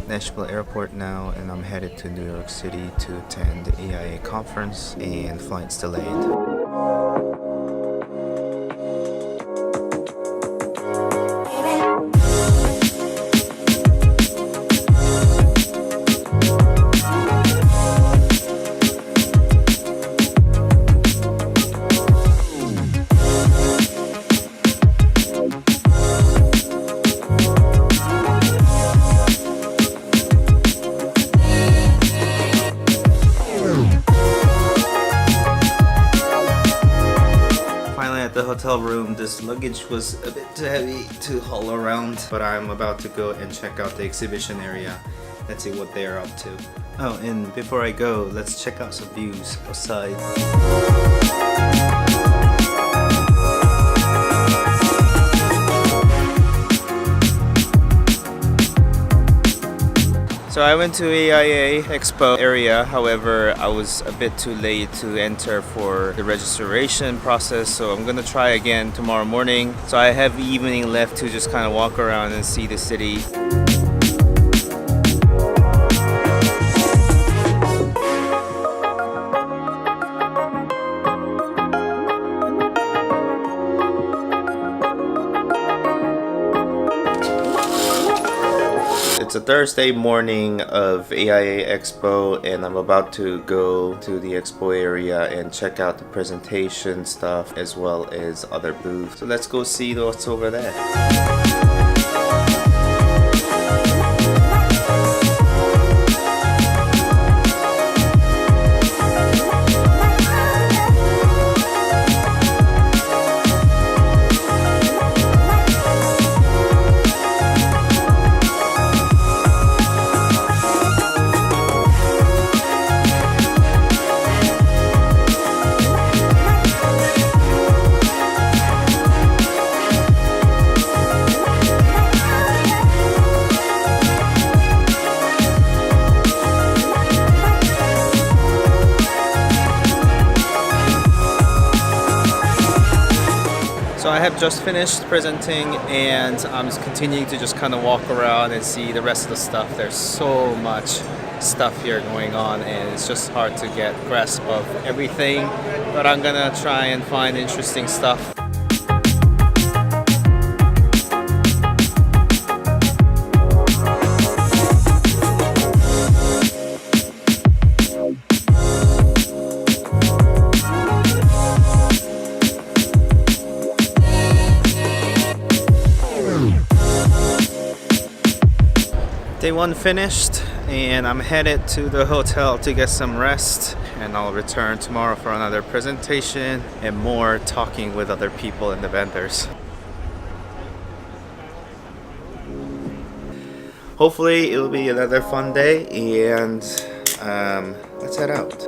Nashville Airport now, and I'm headed to New York City to attend the AIA conference, and flight's delayed. The hotel room, this luggage was a bit too heavy to haul around, but I'm about to go and check out the exhibition area. Let's see what they're up to. Oh, and before I go, let's check out some views outside. So I went to AIA Expo area, however I was a bit too late to enter for the registration process, so I'm gonna try again tomorrow morning. So I have the evening left to just kind of walk around and see the city. It's a Thursday morning of AIA Expo, and I'm about to go to the expo area and check out the presentation stuff as well as other booths. So let's go see what's over there. So I have just finished presenting, and I'm continuing to just kind of walk around and see the rest of the stuff. There's so much stuff here going on, and it's just hard to get grasp of everything, but I'm gonna try and find interesting stuff. Day one finished, and I'm headed to the hotel to get some rest, and I'll return tomorrow for another presentation and more talking with other people and the vendors. Hopefully it'll be another fun day, and let's head out.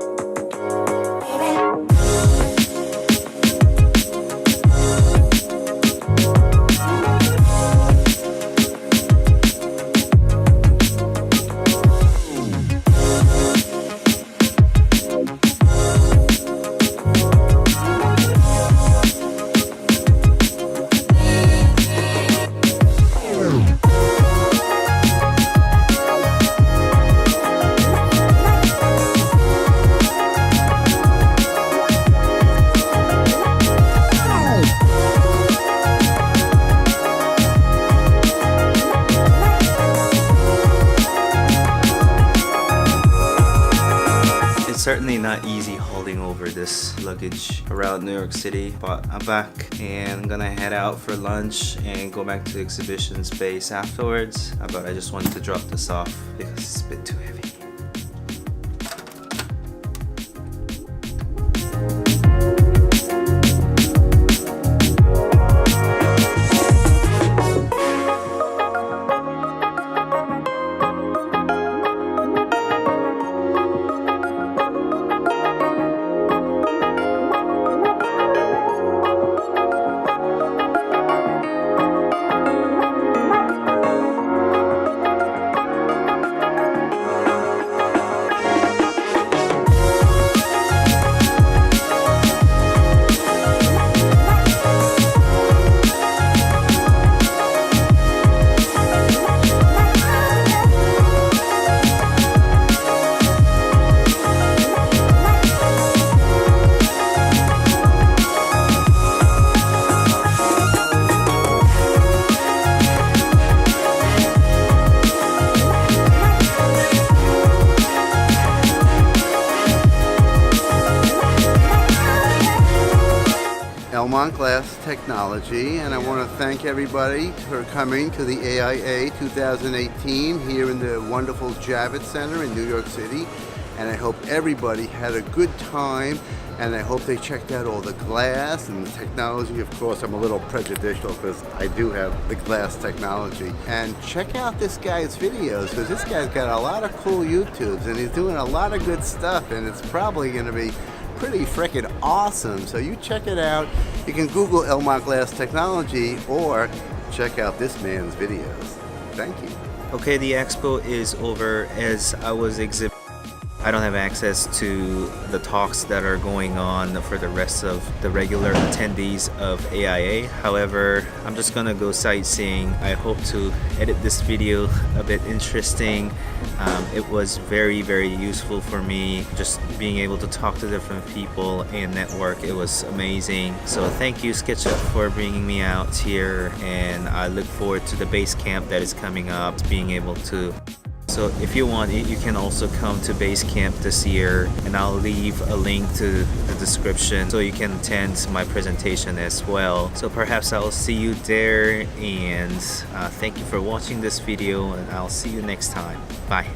Certainly not easy holding over this luggage around New York City, but I'm back and I'm gonna head out for lunch and go back to the exhibition space afterwards. But I just wanted to drop this off because it's a bit too heavy. technology, and I want to thank everybody for coming to the AIA 2018 here in the wonderful Javits Center in New York City. And I hope everybody had a good time, and I hope they checked out all the glass and the technology. Of course, I'm a little prejudicial because I do have the glass technology. And check out this guy's videos, because this guy's got a lot of cool YouTubes and he's doing a lot of good stuff, and it's probably going to be pretty freaking awesome. So you check it out. You can Google Elmont Glass Technology or check out this man's videos. Thank you. Okay, the expo is over. As I was exhibiting, I don't have access to the talks that are going on for the rest of the regular attendees of AIA. However, I'm just gonna go sightseeing. I hope to edit this video a bit interesting. It was very, very useful for me, just being able to talk to different people and network. It was amazing. So thank you, SketchUp, for bringing me out here, and I look forward to the base camp that is coming up, being able to. So if you want, you can also come to base camp this year, and I'll leave a link to the description so you can attend my presentation as well. So perhaps I'll see you there, and thank you for watching this video, and I'll see you next time. Bye.